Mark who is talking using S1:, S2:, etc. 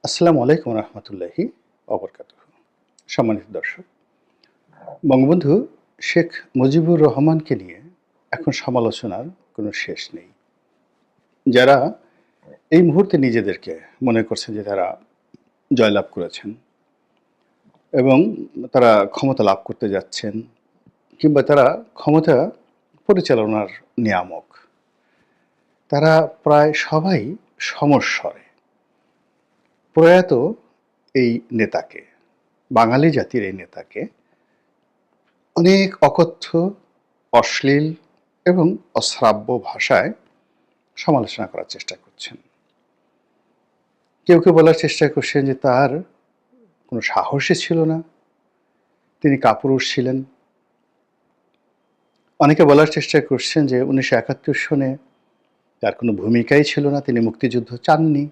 S1: আসসালামু আলাইকুম রহমতুল্লাহি অবরকাতুহ। সম্মানিত দর্শক, বঙ্গবন্ধু শেখ মুজিবুর রহমানকে নিয়ে এখন সমালোচনার কোনো শেষ নেই। যারা এই মুহূর্তে নিজেদেরকে মনে করছেন যে তারা জয়লাভ করেছেন এবং তারা ক্ষমতা লাভ করতে যাচ্ছেন, কিংবা তারা ক্ষমতা পরিচালনার নিয়ামক, তারা প্রায় সবাই সমস্বরে প্রয়াত এই নেতাকে, বাঙালি জাতির এই নেতাকে অনেক অকথ্য, অশ্লীল এবং অশ্রাব্য ভাষায় সমালোচনা করার চেষ্টা করছেন। কেউ কেউ বলার চেষ্টা করছেন যে তার কোনো সাহসই ছিল না, তিনি কাপুরুষ ছিলেন। অনেকে বলার চেষ্টা করছেন যে 1971 সনে তার কোনো ভূমিকাই ছিল না, তিনি মুক্তিযুদ্ধ চাননি।